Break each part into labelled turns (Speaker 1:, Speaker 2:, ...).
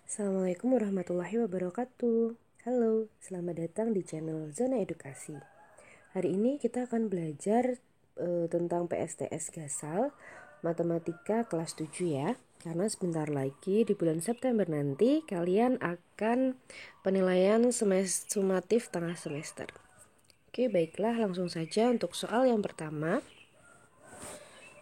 Speaker 1: Assalamualaikum warahmatullahi wabarakatuh. Halo, selamat datang di channel Zona Edukasi. Hari ini kita akan belajar tentang PSTS Gasal Matematika kelas 7 ya. Karena sebentar lagi di bulan September nanti kalian akan penilaian sumatif tengah semester. Oke, baiklah, langsung saja untuk soal yang pertama.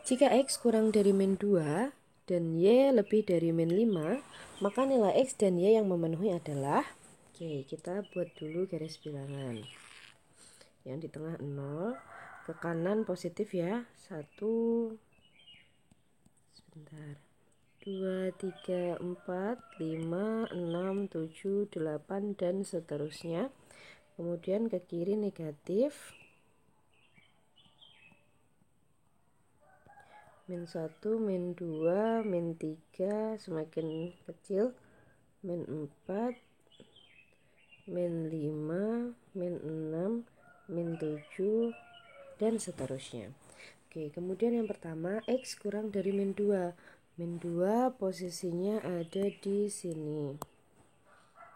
Speaker 1: Jika X kurang dari min 2 dan Y lebih dari min 5, maka nilai X dan Y yang memenuhi adalah, oke, kita buat dulu garis bilangan. Yang di tengah 0, ke kanan positif ya. 1, sebentar, 2, 3, 4, 5, 6, 7, 8, dan seterusnya. Kemudian ke kiri negatif. Min 1, min 2, min 3 semakin kecil, min 4, min 5, min 6, min 7, dan seterusnya. Oke, kemudian yang pertama, X kurang dari min 2. Min 2 posisinya ada di sini.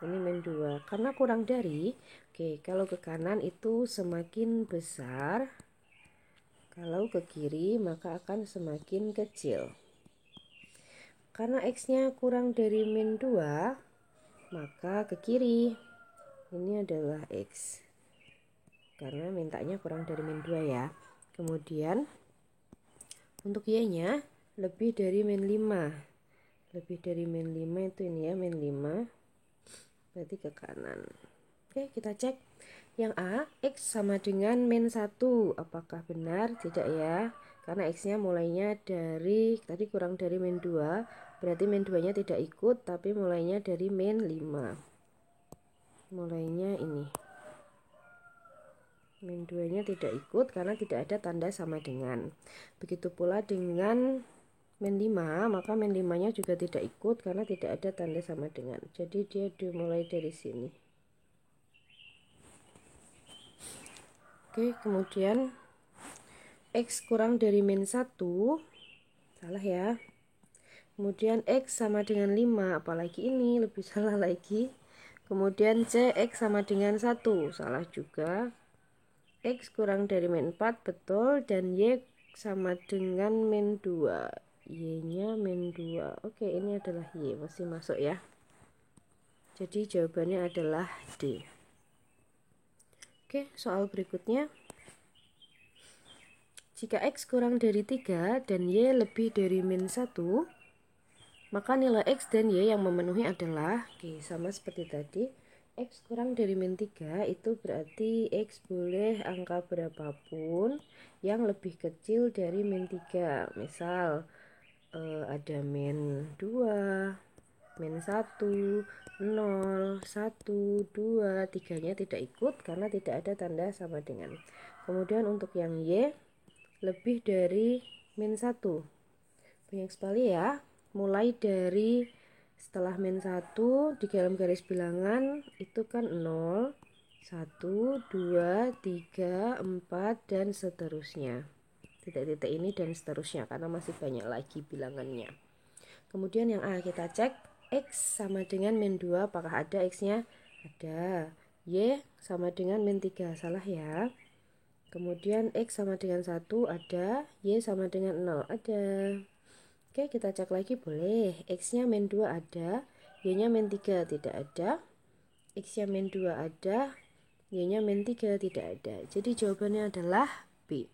Speaker 1: Ini min 2. Karena kurang dari, oke, kalau ke kanan itu semakin besar. Kalau ke kiri maka akan semakin kecil. Karena X-nya kurang dari min 2, maka ke kiri. Ini adalah X. Karena mintanya kurang dari min 2 ya. Kemudian untuk Y-nya lebih dari min 5. Lebih dari min 5 itu ini ya, min 5. Berarti ke kanan. Oke, kita cek. Yang A, X sama dengan min 1. Apakah benar? Tidak ya. Karena X-nya mulainya dari, tadi kurang dari min 2. Berarti min 2-nya tidak ikut, tapi mulainya dari min 5. Mulainya ini. Min 2-nya tidak ikut karena tidak ada tanda sama dengan. Begitu pula dengan min 5, maka min 5-nya juga tidak ikut karena tidak ada tanda sama dengan. Jadi dia dimulai dari sini. Oke, kemudian X kurang dari min 1, salah ya. Kemudian X sama dengan 5, apalagi ini, lebih salah lagi. Kemudian C, X sama dengan 1, salah juga. X kurang dari min 4, betul. Dan Y sama dengan min 2, Y-nya min 2. Oke, ini adalah Y, masih masuk ya. Jadi jawabannya adalah D. Oke, soal berikutnya. Jika X kurang dari 3 dan Y lebih dari min 1, maka nilai X dan Y yang memenuhi adalah, oke, sama seperti tadi. X kurang dari min 3 itu berarti X boleh angka berapapun yang lebih kecil dari min 3. Misal ada min 2, min 1, 0, 1, 2, 3-nya tidak ikut karena tidak ada tanda sama dengan. Kemudian untuk yang Y lebih dari min 1, banyak sekali ya. Mulai dari setelah min 1 di dalam garis bilangan itu kan 0, 1, 2, 3, 4, dan seterusnya. Titik-titik ini dan seterusnya karena masih banyak lagi bilangannya. Kemudian yang A kita cek, X sama dengan min 2, apakah ada X-nya? Ada. Y sama dengan min 3, salah ya. Kemudian X sama dengan 1 ada, Y sama dengan 0 ada. Oke, kita cek lagi boleh. X-nya min 2 ada, Y-nya min 3 tidak ada. X-nya min 2 ada, Y-nya min 3 tidak ada. Jadi jawabannya adalah B.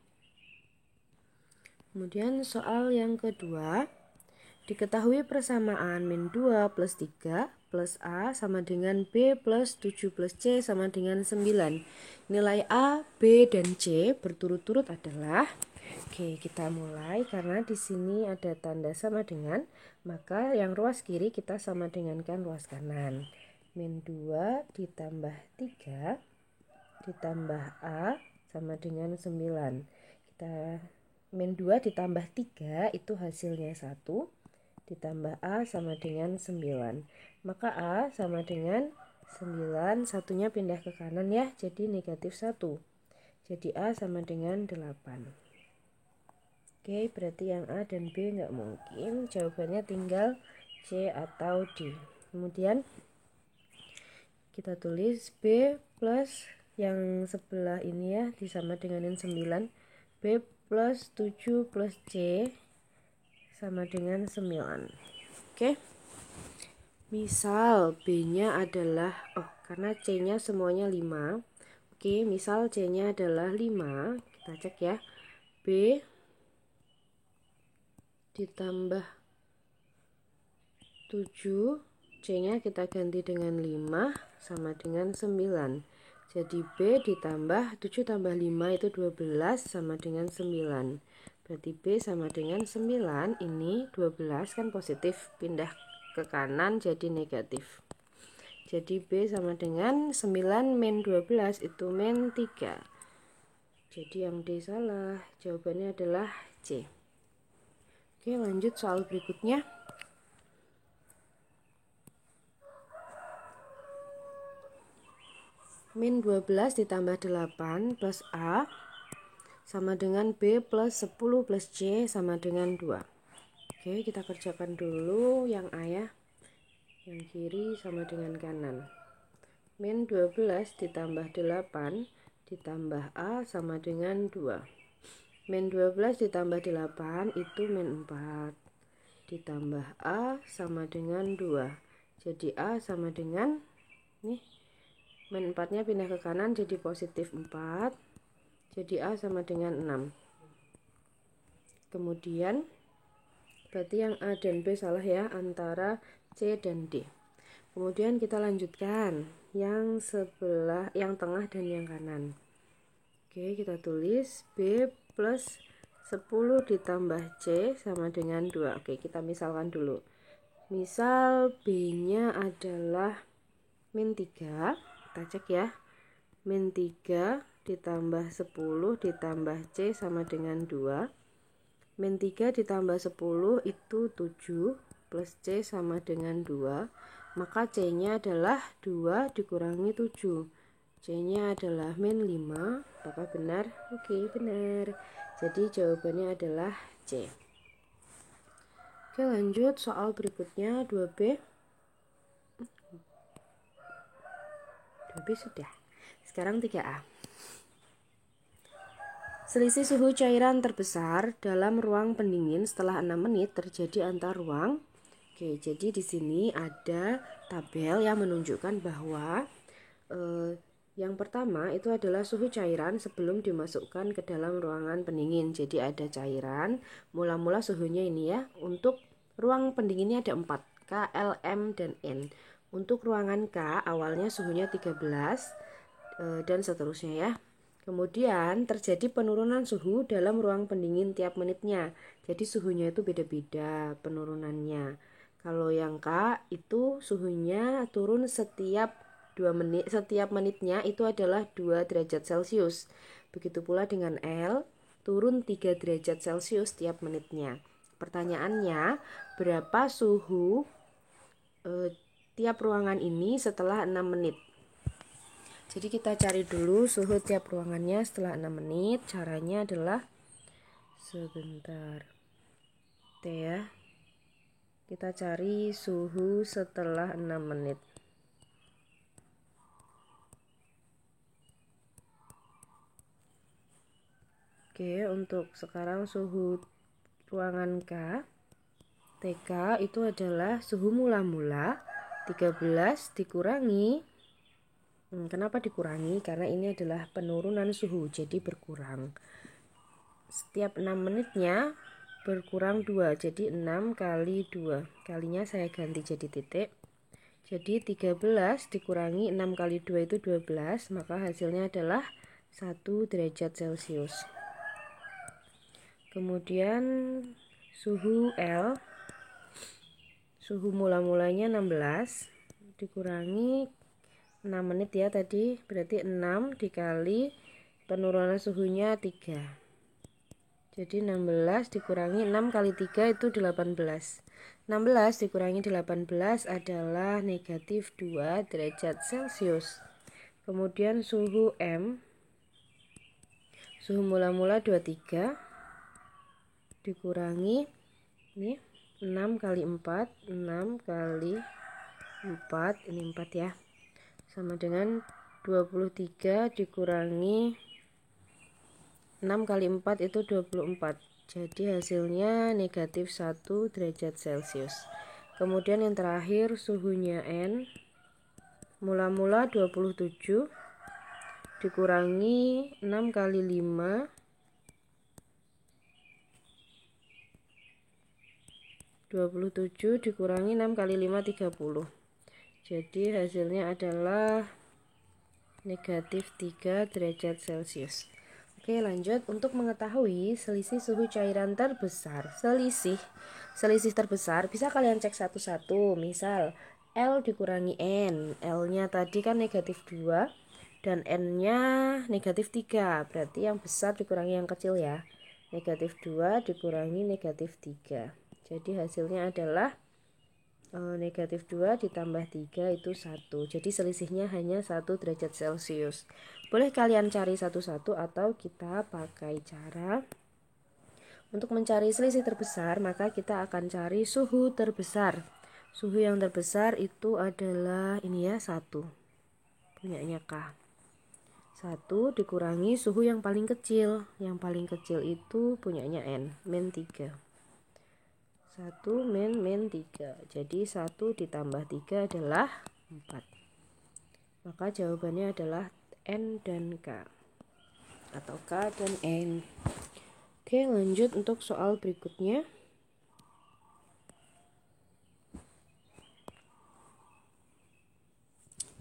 Speaker 1: Kemudian soal yang kedua. Diketahui persamaan min 2 plus 3 plus A sama dengan B plus 7 plus C sama dengan 9. Nilai A, B, dan C berturut-turut adalah, oke, kita mulai karena di sini ada tanda sama dengan, maka yang ruas kiri kita sama dengankan ruas kanan. Min 2 ditambah 3 ditambah A sama dengan 9. Kita min 2 ditambah 3 itu hasilnya 1. Ditambah A sama dengan 9. Maka A sama dengan 9, satunya pindah ke kanan ya, jadi negatif 1. Jadi A sama dengan 8. Oke, berarti yang A dan B nggak mungkin. Jawabannya tinggal C atau D. Kemudian kita tulis B plus yang sebelah ini ya disama denganin 9. B plus 7 plus C sama dengan 9. Oke. Misal B-nya adalah karena C-nya semuanya 5. Oke, misal C-nya adalah 5. Kita cek ya. B ditambah 7, C-nya kita ganti dengan 5 sama dengan 9. Jadi B ditambah 7 tambah 5 itu 12 sama dengan 9. Berarti B sama dengan 9, ini 12 kan positif, pindah ke kanan jadi negatif. Jadi B sama dengan 9 min 12 itu min 3. Jadi yang D salah, jawabannya adalah C. Oke, lanjut soal berikutnya. Min 12 ditambah 8 plus A sama dengan B plus 10 plus C sama dengan 2. Oke, kita kerjakan dulu yang A ya. Yang kiri sama dengan kanan. Min 12 ditambah 8 ditambah A sama dengan 2. Min 12 ditambah 8 itu min 4. Ditambah A sama dengan 2. Jadi A sama dengan, nih, min 4-nya pindah ke kanan jadi positif 4. Jadi A sama dengan 6. Kemudian berarti yang A dan B salah ya, antara C dan D. Kemudian kita lanjutkan yang sebelah, yang tengah dan yang kanan. Oke, kita tulis B plus 10 ditambah C sama dengan 2. Oke, kita misalkan dulu. Misal B-nya adalah min 3. Kita cek ya. Min 3 ditambah 10 ditambah C sama dengan 2. Min 3 ditambah 10 itu 7 plus C sama dengan 2. Maka C-nya adalah 2 dikurangi 7. C-nya adalah min 5. Apakah benar? Oke, benar. Jadi jawabannya adalah C. Oke, lanjut soal berikutnya 2B. 2B sudah. Sekarang 3A. Selisih suhu cairan terbesar dalam ruang pendingin setelah 6 menit terjadi antar ruang. Oke, jadi di sini ada tabel yang menunjukkan bahwa yang pertama itu adalah suhu cairan sebelum dimasukkan ke dalam ruangan pendingin. Jadi ada cairan, mula-mula suhunya ini ya. Untuk ruang pendinginnya ada 4, K, L, M, dan N. Untuk ruangan K awalnya suhunya 13 dan seterusnya ya. Kemudian terjadi penurunan suhu dalam ruang pendingin tiap menitnya. Jadi suhunya itu beda-beda penurunannya. Kalau yang K itu suhunya turun setiap 2 menit, setiap menitnya itu adalah 2 derajat Celcius. Begitu pula dengan L, turun 3 derajat Celcius tiap menitnya. Pertanyaannya, berapa suhu tiap ruangan ini setelah 6 menit? Jadi kita cari dulu suhu tiap ruangannya setelah 6 menit. Caranya adalah sebentar. T ya. Kita cari suhu setelah 6 menit. Oke, untuk sekarang suhu ruangan K, TK itu adalah suhu mula-mula 13 dikurangi. Kenapa dikurangi? Karena ini adalah penurunan suhu, jadi berkurang. Setiap 6 menitnya berkurang 2, jadi 6 kali 2. Kalinya saya ganti jadi titik. Jadi 13 dikurangi 6 kali 2 itu 12, maka hasilnya adalah 1 derajat Celcius. Kemudian suhu L, suhu mula-mulanya 16 dikurangi 6 menit ya tadi, berarti 6 dikali penurunan suhunya 3. Jadi 16 dikurangi 6 kali 3 itu 18. 16 dikurangi 18 adalah negatif 2 derajat Celcius. Kemudian suhu M, suhu mula-mula 23 dikurangi ini 6 kali 4, 6 kali 4, ini 4 ya, sama dengan 23 dikurangi 6 kali 4 itu 24. Jadi hasilnya negatif 1 derajat Celcius. Kemudian yang terakhir suhunya N, mula-mula 27 dikurangi 6 kali 5, 27 dikurangi 6 kali 5, 30. Jadi hasilnya adalah negatif 3 derajat Celcius. Oke, lanjut. Untuk mengetahui selisih suhu cairan terbesar, selisih terbesar bisa kalian cek satu-satu. Misal L dikurangi N, L-nya tadi kan negatif 2 dan N-nya negatif 3, berarti yang besar dikurangi yang kecil ya. Negatif 2 dikurangi negatif 3. Jadi hasilnya adalah negatif 2 ditambah 3 itu 1. Jadi selisihnya hanya 1 derajat Celcius. Boleh kalian cari satu-satu atau kita pakai cara untuk mencari selisih terbesar, maka kita akan cari suhu terbesar. Suhu yang terbesar itu adalah ini ya, 1. Punyanya K. 1 dikurangi suhu yang paling kecil. Yang paling kecil itu punyanya N, min 3. 1 min 3. Jadi 1 ditambah 3 adalah 4. Maka jawabannya adalah N dan K, atau K dan N. Oke, lanjut untuk soal berikutnya.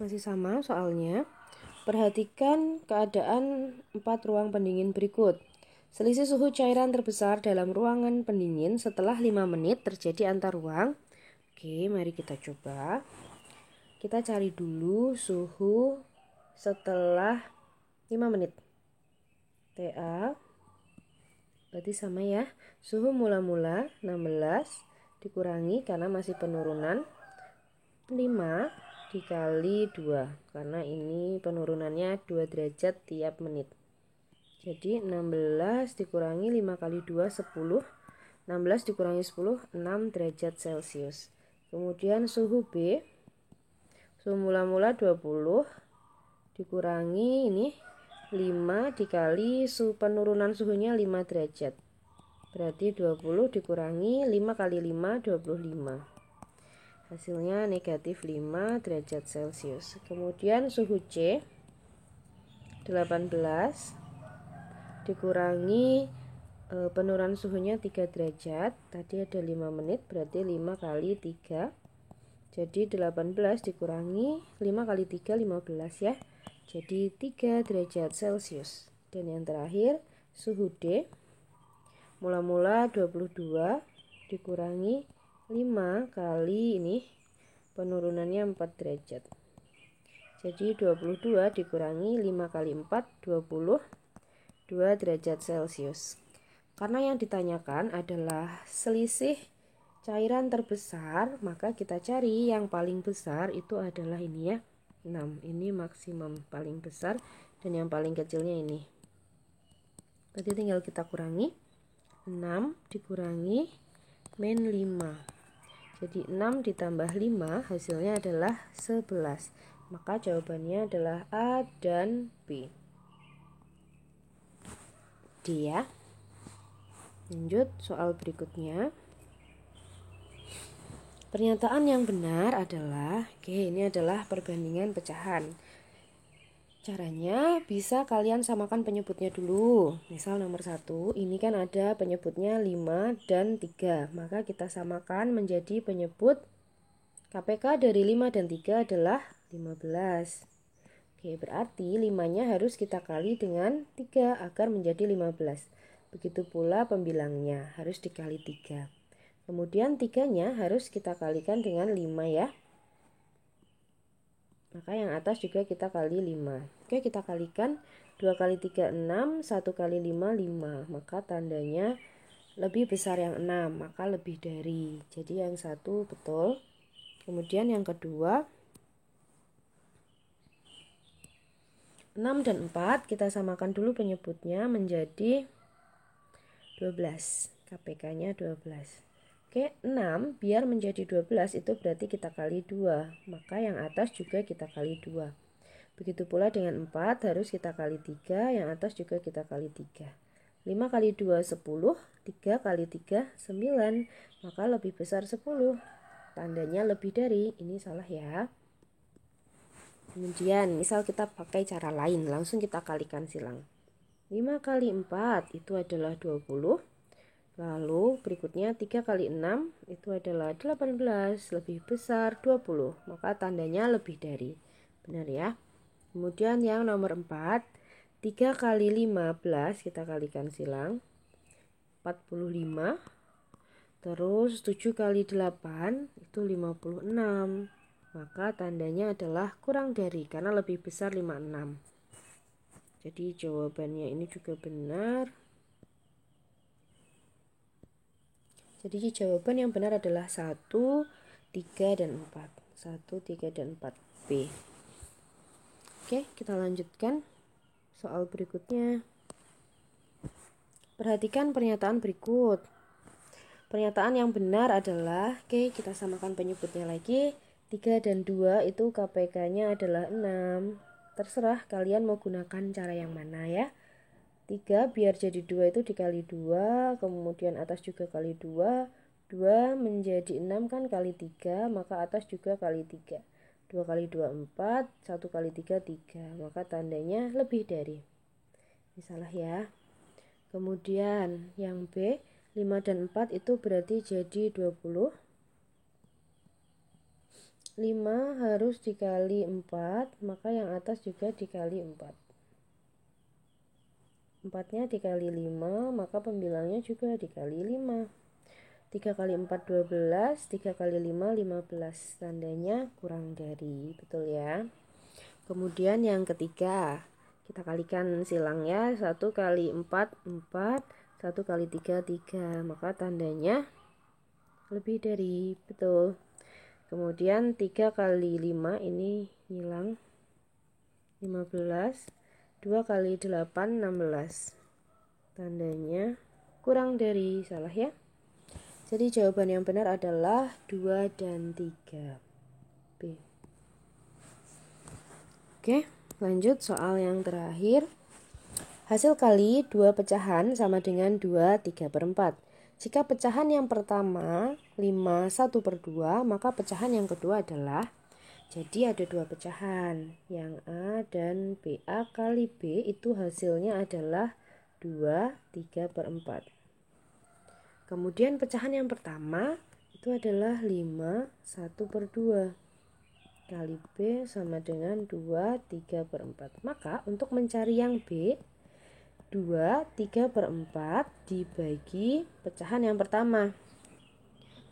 Speaker 1: Masih sama soalnya. Perhatikan keadaan 4 ruang pendingin berikut. Selisih suhu cairan terbesar dalam ruangan pendingin setelah 5 menit terjadi antar ruang. Oke, mari kita coba. Kita cari dulu suhu setelah 5 menit. TA berarti sama ya. Suhu mula-mula 16 dikurangi karena masih penurunan 5 dikali 2, karena ini penurunannya 2 derajat tiap menit. Jadi 16 dikurangi 5 kali 2, 10. 16 dikurangi 10, 6 derajat Celcius. Kemudian suhu B, suhu mula-mula 20 dikurangi ini 5 dikali penurunan suhunya 5 derajat. Berarti 20 dikurangi 5 kali 5, 25. Hasilnya negatif 5 derajat Celcius. Kemudian suhu C, 18 dikurangi penurunan suhunya 3 derajat. Tadi ada 5 menit, berarti 5 kali 3. Jadi 18 dikurangi 5 kali 3, 15 ya. Jadi 3 derajat Celcius. Dan yang terakhir suhu D, mula-mula 22 dikurangi 5 kali ini penurunannya 4 derajat. Jadi 22 dikurangi 5 kali 4, 22 derajat Celcius. Karena yang ditanyakan adalah selisih cairan terbesar, maka kita cari yang paling besar itu adalah ini ya, 6. Ini maksimum paling besar dan yang paling kecilnya ini. Berarti tinggal kita kurangi. 6 dikurangi min 5. Jadi 6 ditambah 5 hasilnya adalah 11. Maka jawabannya adalah A dan B. D ya. Lanjut soal berikutnya. Pernyataan yang benar adalah, ini adalah perbandingan pecahan. Caranya bisa kalian samakan penyebutnya dulu. Misal nomor 1, ini kan ada penyebutnya 5 dan 3. Maka kita samakan menjadi penyebut KPK dari 5 dan 3 adalah 15. Berarti 5-nya harus kita kali dengan 3 agar menjadi 15. Begitu pula pembilangnya harus dikali 3. Kemudian 3-nya harus kita kalikan dengan 5 ya. Maka yang atas juga kita kali 5. Kita kalikan 2 kali 3, 6. 1 kali 5, 5. Maka tandanya lebih besar yang 6. Maka lebih dari. Jadi yang 1 betul. Kemudian yang kedua, 6 dan 4 kita samakan dulu penyebutnya menjadi 12. KPK-nya 12. Oke, 6 biar menjadi 12 itu berarti kita kali 2. Maka yang atas juga kita kali 2. Begitu pula dengan 4 harus kita kali 3, yang atas juga kita kali 3. 5 kali 2 10, 3 kali 3 9, maka lebih besar 10. Tandanya lebih dari, ini salah ya. Kemudian misal kita pakai cara lain, langsung kita kalikan silang. 5 kali 4 itu adalah 20. Lalu berikutnya 3 kali 6 itu adalah 18, lebih besar 20, maka tandanya lebih dari. Benar ya. Kemudian yang nomor 4, 3 kali 15 kita kalikan silang 45. Terus 7 kali 8 itu 56. Maka tandanya adalah kurang dari karena lebih besar 56. Jadi jawabannya ini juga benar. Jadi jawaban yang benar adalah 1, 3, dan 4. 1, 3, dan 4 B. Oke, kita lanjutkan soal berikutnya. Perhatikan pernyataan berikut. Pernyataan yang benar adalah, oke, kita samakan penyebutnya lagi. 3 dan 2 itu KPK-nya adalah 6. Terserah kalian mau gunakan cara yang mana ya. 3 biar jadi 2 itu dikali 2, kemudian atas juga kali 2. 2 menjadi 6 kan kali 3, maka atas juga kali 3. 2 kali 2 4, 1 kali 3 3, maka tandanya lebih dari. Ini salah ya. Kemudian yang B, 5 dan 4 itu berarti jadi 20. 5 harus dikali 4, maka yang atas juga dikali 4. 4-nya dikali 5, maka pembilangnya juga dikali 5. 3 kali 4 12, 3 kali 5 15. Tandanya kurang dari, betul ya. Kemudian yang ketiga, kita kalikan silangnya. 1 kali 4 4, 1 kali 3 3, maka tandanya lebih dari, betul. Kemudian 3 kali 5 ini hilang 15. 2 kali 8 16. Tandanya kurang dari, salah ya. Jadi jawaban yang benar adalah 2 dan 3 B. Oke, lanjut soal yang terakhir. Hasil kali 2 pecahan sama dengan 2 3/4. Jika pecahan yang pertama 5 1/2, maka pecahan yang kedua adalah, jadi ada 2 pecahan, yang A dan B. A kali B itu hasilnya adalah 2 3/4. Kemudian pecahan yang pertama itu adalah 5 1/2 kali B sama dengan 2 3/4. Maka untuk mencari yang B, 2 3/4 dibagi pecahan yang pertama.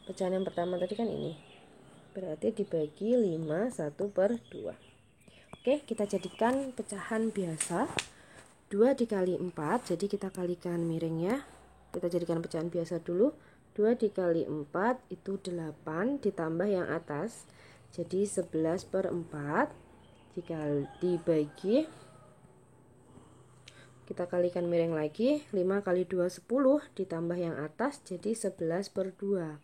Speaker 1: Pecahan yang pertama tadi kan ini, berarti dibagi 5 1/2. Oke, kita jadikan pecahan biasa. 2 dikali 4, jadi kita kalikan miringnya. Kita jadikan pecahan biasa dulu. 2 dikali 4 itu 8, ditambah yang atas, jadi 11/4. Jika dibagi, kita kalikan miring lagi. 5 kali 2 10, ditambah yang atas, jadi 11/2.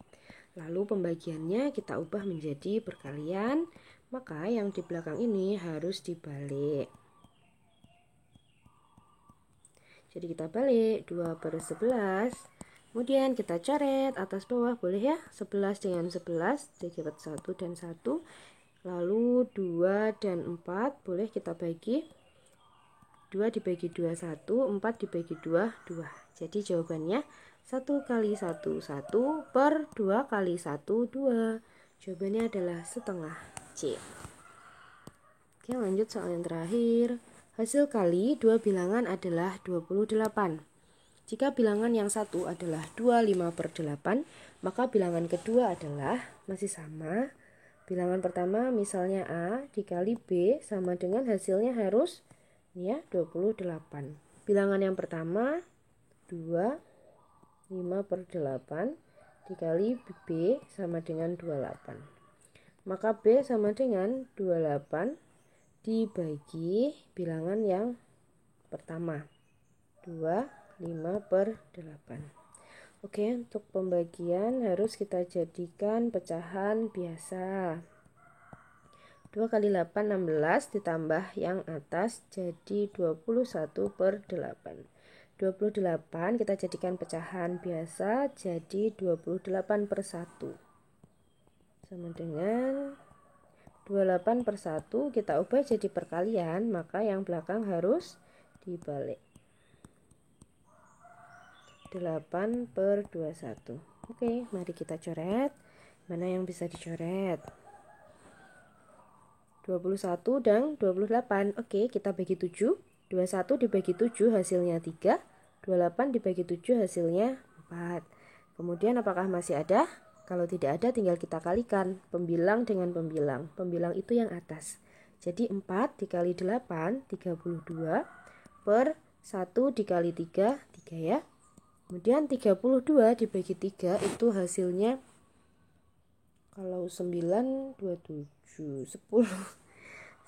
Speaker 1: Lalu pembagiannya kita ubah menjadi perkalian, maka yang di belakang ini harus dibalik. Jadi kita balik 2/11. Kemudian kita coret atas bawah, boleh ya. 11 dengan 11 dapat 1 dan 1. Lalu 2 dan 4 boleh kita bagi. 2 dibagi 2 1, 4 dibagi 2 2. Jadi jawabannya 1 kali 1 1 per 2 kali 1 2. Jawabannya adalah setengah C. Oke, lanjut soal yang terakhir. Hasil kali dua bilangan adalah 28. Jika bilangan yang satu adalah 25/8, maka bilangan kedua adalah masih sama. Bilangan pertama misalnya A dikali B sama dengan hasilnya harus ya 28. Bilangan yang pertama 2 5/8 dikali B sama dengan 28. Maka B sama dengan 28 dibagi bilangan yang pertama 2 5/8. Oke, untuk pembagian harus kita jadikan pecahan biasa. 2 kali 8 16 ditambah yang atas jadi 21/8. 28 kita jadikan pecahan biasa jadi 28/1. Sama dengan 28/1 kita ubah jadi perkalian, maka yang belakang harus dibalik. 8/21. Oke, mari kita coret. Mana yang bisa dicoret? 21 dan 28. Oke, kita bagi 7. 21 dibagi 7 hasilnya 3. 28 dibagi 7 hasilnya 4. Kemudian apakah masih ada? Kalau tidak ada tinggal kita kalikan pembilang dengan pembilang. Pembilang itu yang atas. Jadi 4 dikali 8, 32 per 1 dikali 3, 3 ya. Kemudian 32 dibagi 3 itu hasilnya, kalau 9, 27, 10.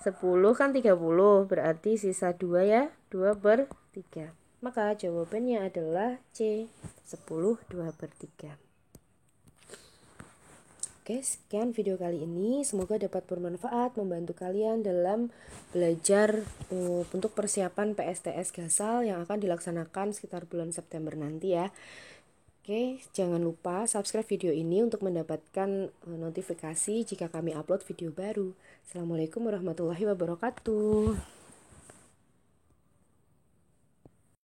Speaker 1: 10 kan 30, berarti sisa 2 ya, 2/3. Maka jawabannya adalah C, 10 2/3. Oke, sekian video kali ini. Semoga dapat bermanfaat, membantu kalian dalam belajar untuk persiapan PSTS Gasal yang akan dilaksanakan sekitar bulan September nanti ya. Oke, jangan lupa subscribe video ini untuk mendapatkan notifikasi jika kami upload video baru. Assalamualaikum warahmatullahi wabarakatuh.